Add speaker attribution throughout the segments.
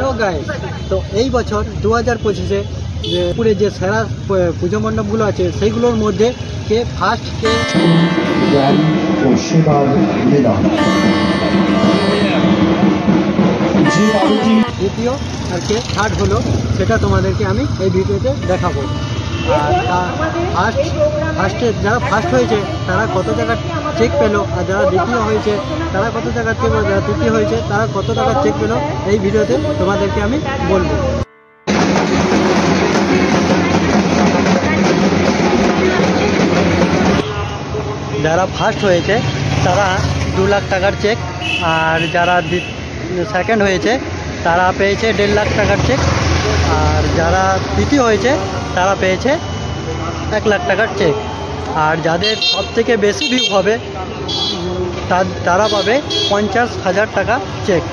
Speaker 1: Hello guys, তো এই বছর 2025-এ পুরে যে সেরা পুজো মণ্ডপগুলো আছে সেইগুলোর মধ্যে কে ফার্স্ট, কে দ্বিতীয় আর কে থার্ড হলো সেটা তোমাদেরকে আমি এই ভিডিওতে দেখাবো। আর ফার্স্টে যারা ফার্স্ট হয়েছে তারা কত টাকা চেক পেলো, আর যারা দ্বিতীয় হয়েছে তারা কত টাকা চেক, যারা তৃতীয় হয়েছে তারা কত টাকা চেক পেলো, এই ভিডিওতে তোমাদেরকে আমি বলবো। যারা ফার্স্ট হয়েছে তারা 2 লাখ টাকার চেক, আর যারা সেকেন্ড হয়েছে তারা পেয়েছে 1.5 লাখ টাকার চেক, আর যারা তৃতীয় হয়েছে তারা পেয়েছে 1 লাখ টাকার চেক, আর যাদের সব থেকে বেশি ভিউ হবে তারা পাবে 50,000 টাকা চেক।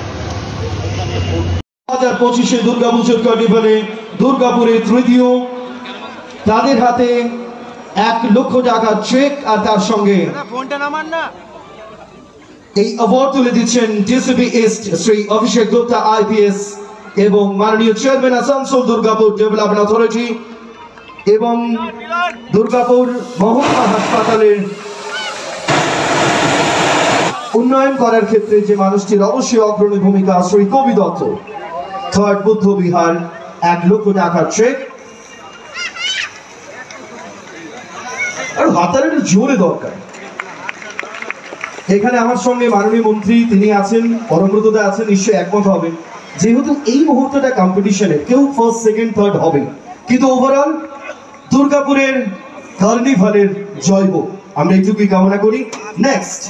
Speaker 2: 2025-এ দুর্গাপুজোর কার্নিভালে দুর্গাপুরে তৃতীয়, তাদের হাতে 1 লক্ষ টাকার চেক, আর তার সঙ্গে এই অ্যাওয়ার্ড তুলে দিচ্ছেন ডিসিপি ইস্ট শ্রী অভিষেক গুপ্তা IPS এবং মাননীয় chairman Asansol Durgapur development authority এবং দুর্গাপুর মহকুমা হাসপাতালের উন্নয়ন করার ক্ষেত্রে যে মানুষটির অবশ্যই অগ্রণী ভূমিকা, শ্রী কবি দত্ত। থার্ড বুদ্ধ বিহার 1 লক্ষ টাকার চেক। আর হাতারের জোরে দরকার। এখানে আমার সঙ্গে মাননীয় মন্ত্রী তিনি আছেন, পরমব্রতদা আছেন, নিশ্চয়ই একমত হবে যেহেতু এই মুহূর্তটা কম্পিটিশনে কেউ ফার্স্ট সেকেন্ড থার্ড হবে, কিন্তু ওভারঅল দুর্গাপুরের কার্নিভালের জয় হোক, আমরা এইটুকুই কামনা করি। নেক্সট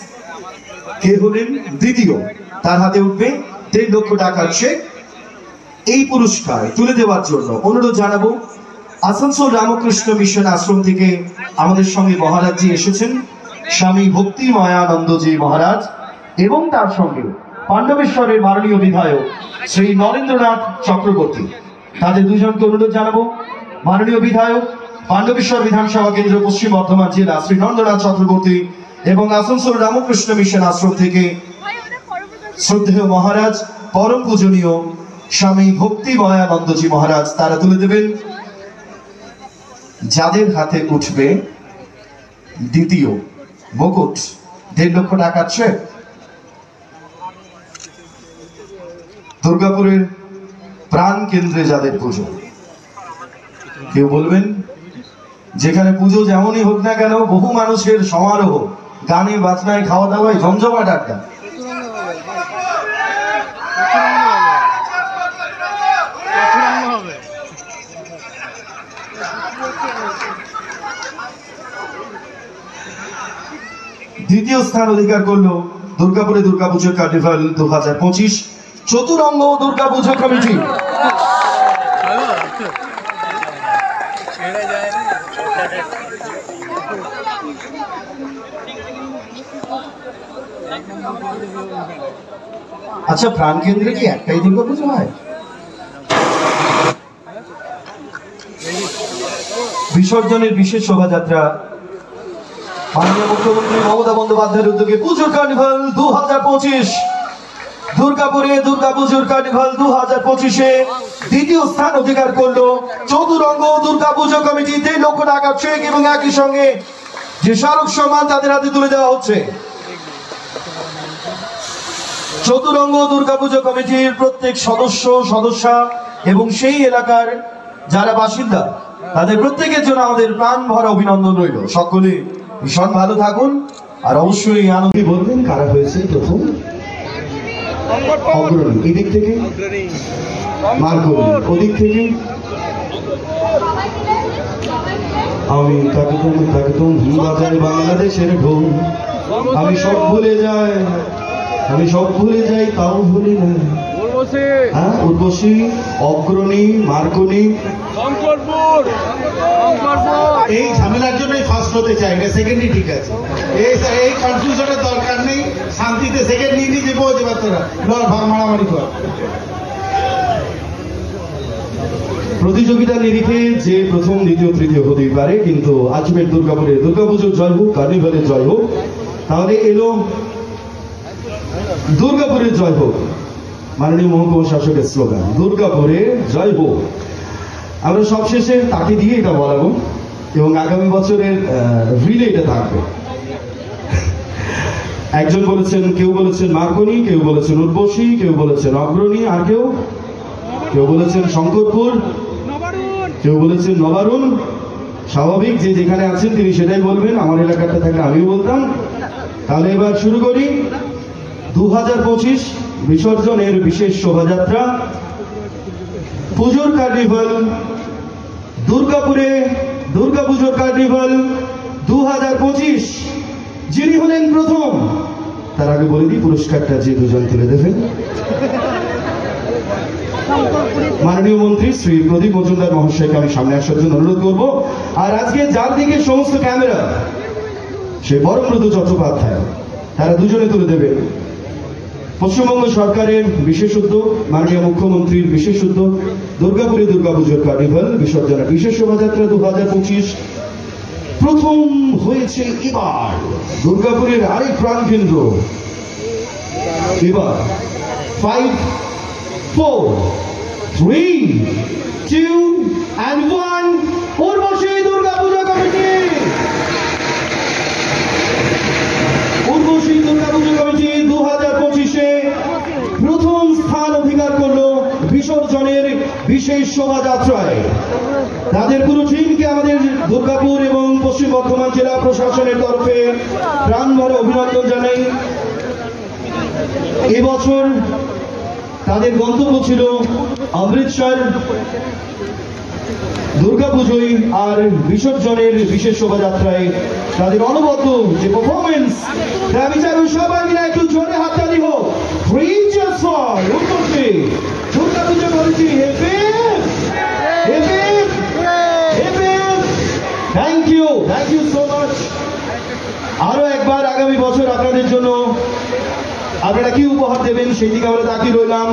Speaker 2: কে হলেন দ্বিতীয়, তার হাতে উঠবে 1.5 লক্ষ টাকার চেক। এই পুরস্কার তুলে দেওয়ার জন্য অনুরোধ জানাবো আসানসোল রামকৃষ্ণ মিশন আশ্রম থেকে আমাদের সঙ্গে মহারাজজি এসেছেন, স্বামী ভক্তি ময়ানন্দজি মহারাজ, এবং তার সঙ্গে পাণ্ডবেশ্বরের মাননীয় বিধায়ক শ্রী নরেন্দ্রনাথ চক্রবর্তী। তাদের দুজনকে অনুরোধ জানাবো মাননীয় বিধায়ক, পাণ্ডবেশ্বর বিধানসভা কেন্দ্র, পশ্চিম বর্ধমান জেলা, শ্রী নরেন্দ্রনাথ চক্রবর্তী, এবং আসানসোল রামকৃষ্ণ মিশন আশ্রম থেকে শ্রদ্ধেয় মহারাজ পরম পূজনীয় স্বামী ভক্তি ময়ানন্দজি মহারাজ, তারা তুলে দেবেন যাদের হাতে উঠবে দ্বিতীয় মুকুট 1.5 লক্ষ টাকার চেক। দুর্গাপুরের প্রাণ কেন্দ্রে যাদের পুজো, কেউ বলবেন যেখানে পুজো যেমনই হোক না কেন, বহু মানুষের সমারোহ, গানে বাজনায়, খাওয়া দাওয়ায়, জমজমাট আড্ডা, দ্বিতীয় স্থান অধিকার করলো দুর্গাপুরে দুর্গাপুজোর কার্নিভাল 2025 চতুরঙ্গ দুর্গাপুজো কমিটি। আচ্ছা, প্রাণ কেন্দ্রে কি একটাই দুর্গাপুজো হয়? বিসর্জনের বিশেষ শোভাযাত্রা মাননীয় মুখ্যমন্ত্রী মমতা বন্দ্যোপাধ্যায়ের উদ্যোগে পুজোর কার্নিভাল 2025 দুর্গাপুরে দুর্গাপুজোর কার্নিভাল 2025-এ দ্বিতীয় স্থান অধিকার করলো চতুরঙ্গ দুর্গাপুজো কমিটি। 1.5 লক্ষ টাকার চেক এবং একই সঙ্গে যে স্মারক সম্মান তাদের হাতে তুলে দেওয়া হচ্ছে। চতুরঙ্গ দুর্গাপুজো কমিটির প্রত্যেক সদস্যা এবং সেই এলাকার যারা বাসিন্দা তাদের প্রত্যেকের জন্য আমাদের প্রাণ ভরা অভিনন্দন রইল। সকলে ভীষণ ভালো থাকুন, আর অবশ্যই আনন্দ বলবেন কারা হয়েছে প্রথম অগ্রণী। এদিক থেকে মার্গনি, ওদিক থেকে আমি তাকতুম বাজায় বাংলাদেশের ঢোল, আমি সব ভুলে যাই তাও ভুলি না। হ্যাঁ, উর্বশী, অগ্রণী, মার্গনি, এই ঝামেলার জন্যই ফার্স্ট হতে চাই না, সেকেন্ডই ঠিক আছে। এই কনফিউশনের দরকার নেই, শান্তিতে সেকেন্ড নিয়ে নিয়ে যাবো যে বাচ্চারা মারামারি কর। প্রতিযোগিতার নিরিখে যে প্রথম, দ্বিতীয়, তৃতীয় হতেই পারে, কিন্তু আজমের দুর্গাপুরে দুর্গাপুজোর জয় হোক, কার্নিভালের জয় হোক। তাহলে এলো দুর্গাপুরের জয় হোক মাননীয় মহকুমা শাসকের স্লোগান দুর্গাপুরে জয় হোক। আমরা সবশেষে তাকে দিয়ে এটা বলাবো এবং আগামী বছরের রিলে এটা থাকবে। একজন বলেছেন, কেউ বলেছেন মার্কনি, কেউ বলেছেন উর্বশী, কেউ বলেছেন অগ্রণী, আর কেউ বলেছেন শঙ্করপুর, কেউ বলেছেন নবারুণ। স্বাভাবিক, যে যেখানে আছেন তিনি সেটাই বলবেন, আমার এলাকাটা থাকলে আমিও বলতাম। তাহলে এবার শুরু করি 2025 বিসর্জনের বিশেষ শোভাযাত্রা, পুজোর কার্নিভাল, দুর্গাপুরে দুর্গাপুজোর কার্নিভাল 2025। যিনি হলেন প্রথম, তার আগে বলে দিই পুরস্কারটা যে দুজন তুলে দেবেন, মাননীয় মন্ত্রী শ্রী প্রদীপ মজুমদার মহাশয়কে আমি সামনে আসার জন্য অনুরোধ করব। আর আজকে যার দিকে সমস্ত ক্যামেরা, সে পরমব্রত চট্টোপাধ্যায়, তারা দুজনে তুলে দেবে। পশ্চিমবঙ্গ সরকারের বিশেষ উদ্যোগ, মাননীয় মুখ্যমন্ত্রীর বিশেষ উদ্যোগ, দুর্গাপুরে দুর্গাপুজোর কার্নিভাল বিসর্জনের বিশেষ শোভাযাত্রা 2025 প্রথম হয়েছে এবার দুর্গাপুরের আরেক প্রাণকেন্দ্র। এবার 5, 4, 3, 2 and 1 Urvashi Durga Puja committee. Urvashi Durga Puja committee 2025-এ প্রথম স্থান অধিকার করলো বিসর্জনের বিশেষ শোভাযাত্রায়। তাদের পুরো টিমকে আমাদের দুর্গাপুর এবং পশ্চিম বর্ধমান জেলা প্রশাসনের তরফে প্রাণভরা অভিনন্দন জানাই। এবছর তাদের গন্তব্য ছিল অমৃতসর। দুর্গাপুজোয় আর বিসর্জনের বিশেষ শোভাযাত্রায় তাদের অনবদ্য যে পারফরমেন্স, আমি চাইব সবাই মিলে একটু জোরে হাততালি হোক। উর্বশী দুর্গাপুজো করেছি, থ্যাংক ইউ সো মাচ। আরো একবার আগামী বছর আপনাদের জন্য আপনারা কি উপহার দেবেন সেই দিকে আমরা তাকিয়ে রইলাম।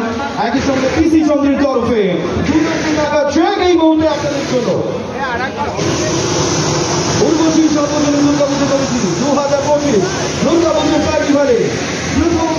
Speaker 2: একই সঙ্গে পিসি চন্দ্রের তরফে 2 লক্ষ টাকা চেক এই মুহূর্তে আপনাদের জন্য। উর্বশী সর্বজনীন দুর্গাপুজো কমিটি 2025 দুর্গাপুজো কার্নিভালে প্রথম